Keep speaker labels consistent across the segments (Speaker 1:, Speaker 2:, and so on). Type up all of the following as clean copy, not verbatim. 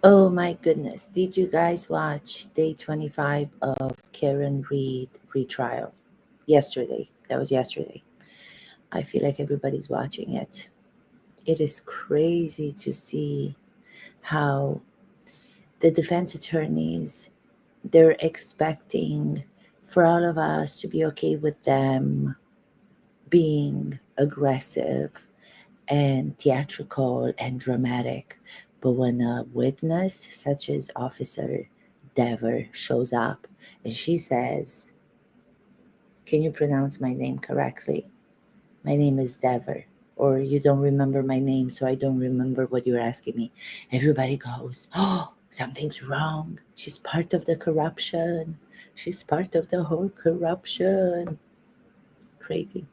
Speaker 1: Oh my goodness. Did you guys watch day 25 of Karen Read Retrial? Yesterday. That was yesterday. I feel like everybody's watching it. It is crazy to see how the defense attorneys, they're expecting for all of us to be okay with them being aggressive and theatrical and dramatic. But when a witness such as Officer Dever shows up and she says, "Can you pronounce my name correctly? My name is Dever." Or you don't remember my name, so I don't remember what you're asking me. Everybody goes, "Oh, something's wrong. She's part of the corruption. She's part of the whole corruption." Crazy.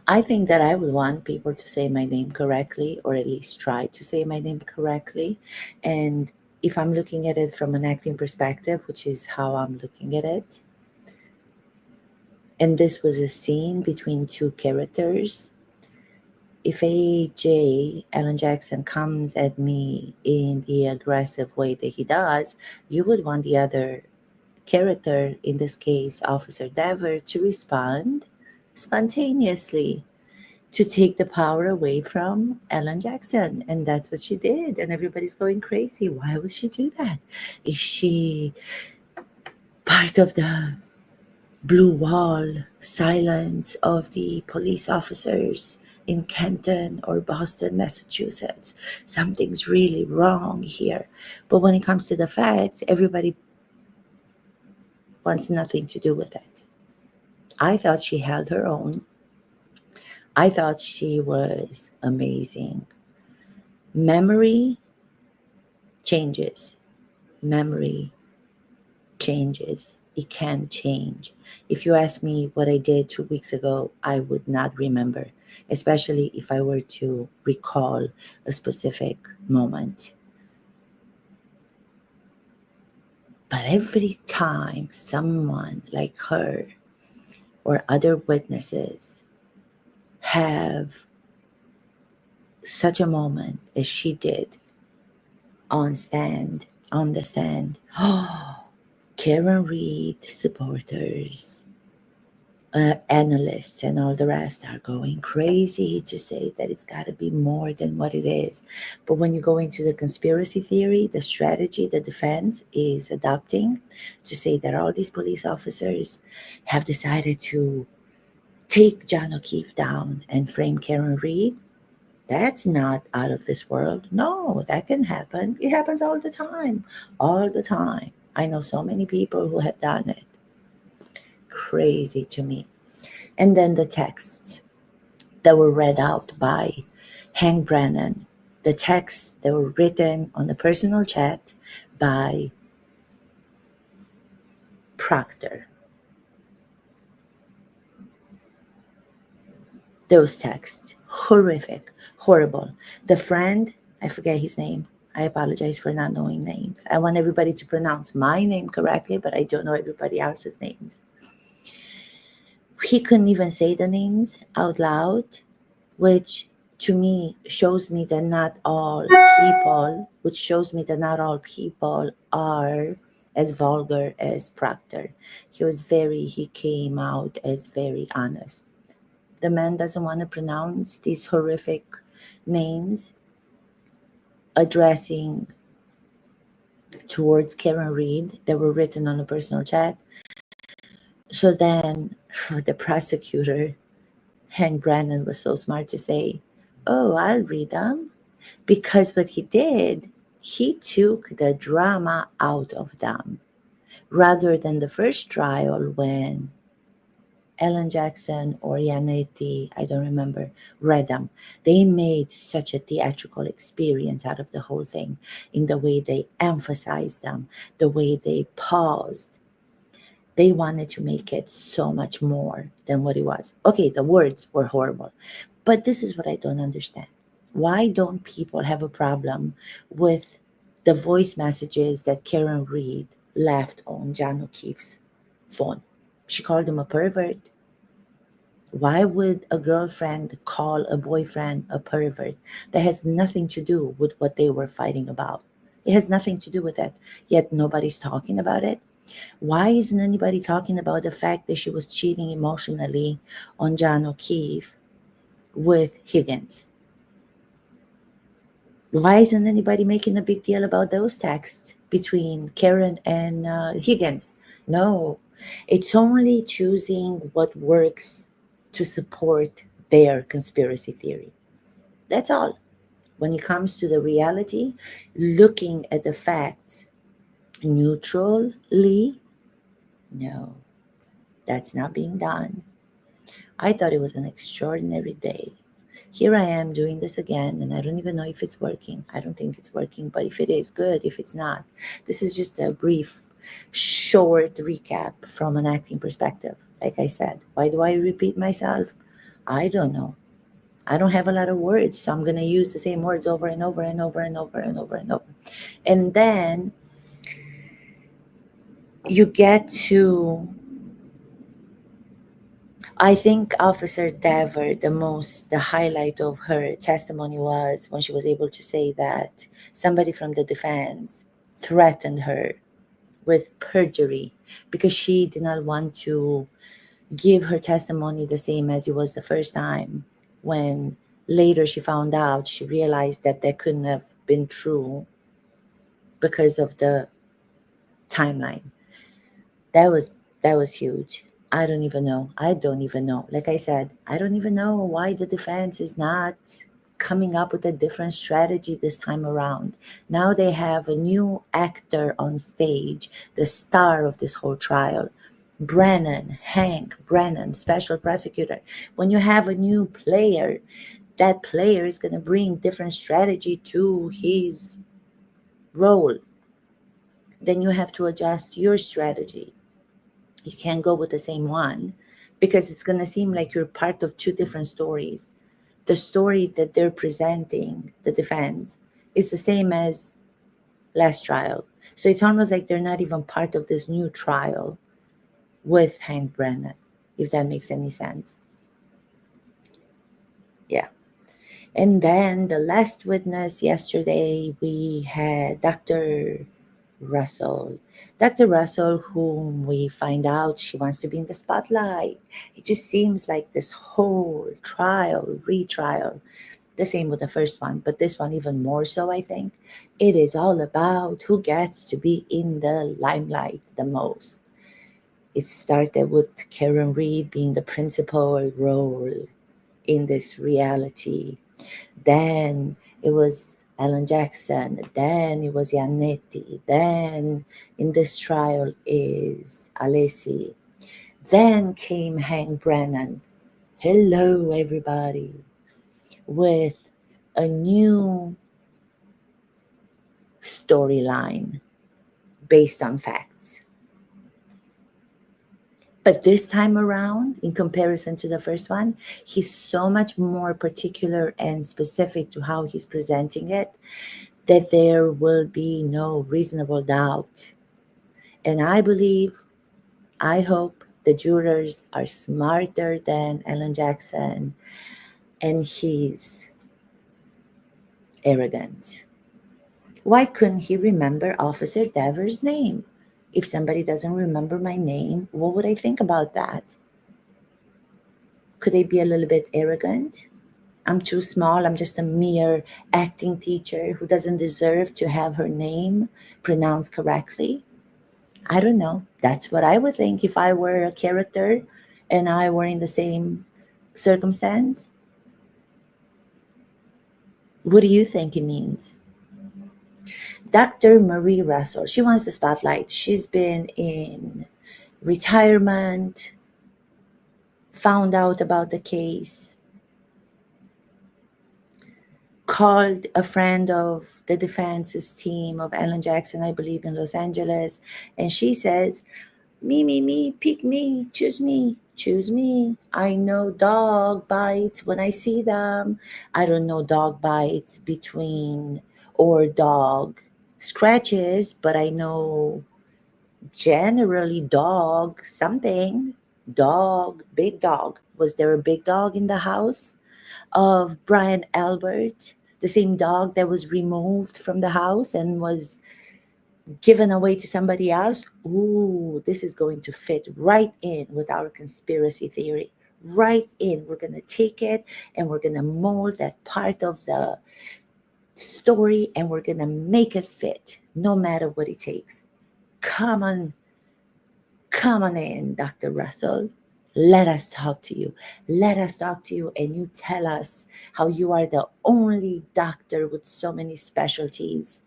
Speaker 1: I think that I would want people to say my name correctly, or at least try to say my name correctly. And if I'm looking at it from an acting perspective, which is how I'm looking at it, and this was a scene between two characters, if AJ, Alan Jackson, comes at me in the aggressive way that he does, you would want the other character, in this case, Officer Dever, to respond spontaneously to take the power away from Ellen Jackson. And that's what she did. And everybody's going crazy. Why would she do that? Is she part of the blue wall silence of the police officers in Canton or Boston, Massachusetts? Something's really wrong here. But when it comes to the facts, everybody wants nothing to do with it. I thought she held her own. I thought she was amazing. Memory changes. Memory changes. It can change. If you ask me what I did 2 weeks ago, I would not remember, especially if I were to recall a specific moment. But every time someone like her or other witnesses have such a moment as she did on the stand, Karen Read supporters, analysts, and all the rest are going crazy to say that it's got to be more than what it is. But when you go into the conspiracy theory, the strategy the defense is adopting to say that all these police officers have decided to take John O'Keefe down and frame Karen Read, that's not out of this world. No, that can happen. It happens all the time. All the time. I know so many people who have done it. Crazy to me. And then the texts that were read out by Hank Brennan, the texts that were written on the personal chat by Proctor. Those texts, horrific, horrible. The friend, I forget his name. I apologize for not knowing names. I want everybody to pronounce my name correctly, but I don't know everybody else's names. He couldn't even say the names out loud, which to me shows me that not all people, which shows me that not all people are as vulgar as Proctor. He came out as very honest. The man doesn't want to pronounce these horrific names addressing towards Karen Read that were written on a personal chat. So then the prosecutor, Hank Brennan, was so smart to say, "Oh, I'll read them." Because what he did, he took the drama out of them. Rather than the first trial when Ellen Jackson or Yaneti, I don't remember, read them. They made such a theatrical experience out of the whole thing in the way they emphasized them, the way they paused. They wanted to make it so much more than what it was. Okay, the words were horrible, but this is what I don't understand. Why don't people have a problem with the voice messages that Karen Read left on John O'Keefe's phone? She called him a pervert. Why would a girlfriend call a boyfriend a pervert? That has nothing to do with what they were fighting about. It has nothing to do with it. Yet nobody's talking about it. Why isn't anybody talking about the fact that she was cheating emotionally on John O'Keefe with Higgins? Why isn't anybody making a big deal about those texts between Karen and Higgins? No, it's only choosing what works to support their conspiracy theory. That's all. When it comes to the reality, looking at the facts neutrally, no, that's not being done. I thought it was an extraordinary day. Here I am doing this again, and I don't even know if it's working. I don't think it's working, but if it is, good. If it's not, this is just a brief, short recap from an acting perspective. Like I said, why do I repeat myself? I don't know. I don't have a lot of words, so I'm going to use the same words over and over and over and over and over and over. And then you get to, I think Officer Dever, the highlight of her testimony was when she was able to say that somebody from the defense threatened her with perjury because she did not want to give her testimony the same as it was the first time. When later she found out, she realized that that couldn't have been true because of the timeline. That was huge. I don't even know. I don't even know. Like I said, I don't even know why the defense is not coming up with a different strategy this time around. Now they have a new actor on stage, the star of this whole trial. Hank Brennan, special prosecutor. When you have a new player, that player is going to bring different strategy to his role. Then you have to adjust your strategy. You can't go with the same one because it's going to seem like you're part of two different stories. The story that they're presenting, the defense, is the same as last trial. So it's almost like they're not even part of this new trial with Hank Brennan, if that makes any sense. Yeah. And then the last witness yesterday, we had Dr. Russell. Dr. Russell, whom we find out she wants to be in the spotlight. It just seems like this whole trial, retrial, the same with the first one, but this one even more so, I think. It is all about who gets to be in the limelight the most. It started with Karen Read being the principal role in this reality. Then it was Alan Jackson. Then it was Yannetti. Then in this trial is Alessi. Then came Hank Brennan. Hello, everybody. With a new storyline based on facts. But this time around, in comparison to the first one, he's so much more particular and specific to how he's presenting it that there will be no reasonable doubt. And I hope the jurors are smarter than Alan Jackson and his arrogance. Why couldn't he remember Officer Devers' name? If somebody doesn't remember my name, what would I think about that? Could I be a little bit arrogant? I'm too small. I'm just a mere acting teacher who doesn't deserve to have her name pronounced correctly. I don't know. That's what I would think if I were a character and I were in the same circumstance. What do you think it means? Dr. Marie Russell, she wants the spotlight. She's been in retirement, found out about the case, called a friend of the defense's team of Alan Jackson, I believe, in Los Angeles, and she says, me, pick me, choose me, choose me. I know dog bites when I see them. I don't know dog bites between or dog scratches, but I know generally dog something. Dog, big dog. Was there a big dog in the house of Brian Albert? The same dog that was removed from the house and was given away to somebody else. Ooh, this is going to fit right in with our conspiracy theory. Right in. We're going to take it and we're going to mold that part of the story and we're going to make it fit no matter what it takes. Come on, come on in, Dr. Russell. Let us talk to you. Let us talk to you, and you tell us how you are the only doctor with so many specialties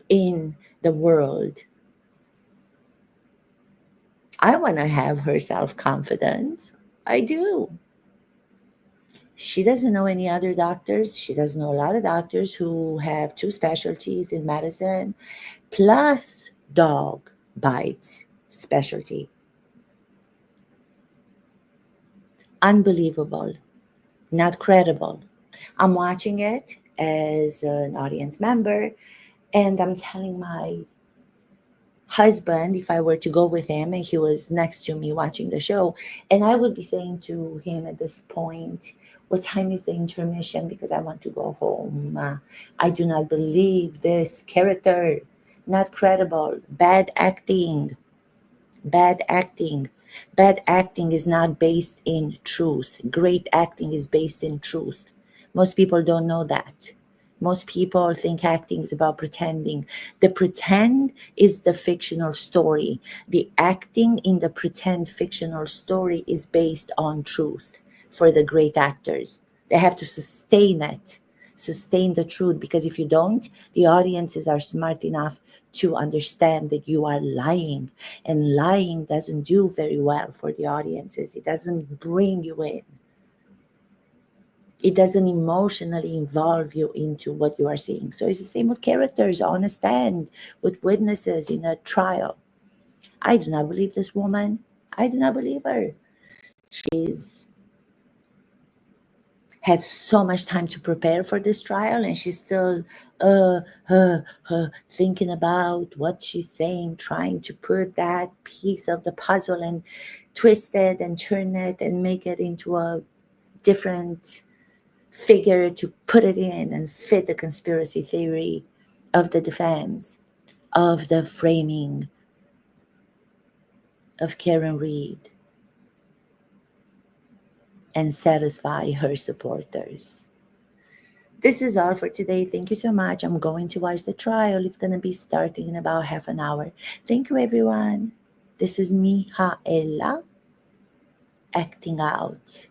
Speaker 1: in the world. I want to have her self confidence. I do. She doesn't know any other doctors. She doesn't know a lot of doctors who have two specialties in medicine, plus dog bites specialty. Unbelievable, not credible. I'm watching it as an audience member, and I'm telling my husband if I were to go with him and he was next to me watching the show, and I would be saying to him at this point, what time is the intermission? Because I want to go home. I do not believe this character. Not credible. Bad acting. Bad acting. Bad acting is not based in truth. Great acting is based in truth. Most people don't know that. Most people think acting is about pretending. The pretend is the fictional story. The acting in the pretend fictional story is based on truth for the great actors. They have to sustain it, sustain the truth, because if you don't, the audiences are smart enough to understand that you are lying, and lying doesn't do very well for the audiences. It doesn't bring you in. It doesn't emotionally involve you into what you are seeing. So it's the same with characters on a stand, with witnesses in a trial. I do not believe this woman. I do not believe her. She's had so much time to prepare for this trial, and she's still thinking about what she's saying, trying to put that piece of the puzzle and twist it and turn it and make it into a different figure to put it in and fit the conspiracy theory of the defense, of the framing of Karen Read, and satisfy her supporters. This is all for today. Thank you so much. I'm going to watch the trial. It's going to be starting in about half an hour. Thank you, everyone. This is Miha acting out.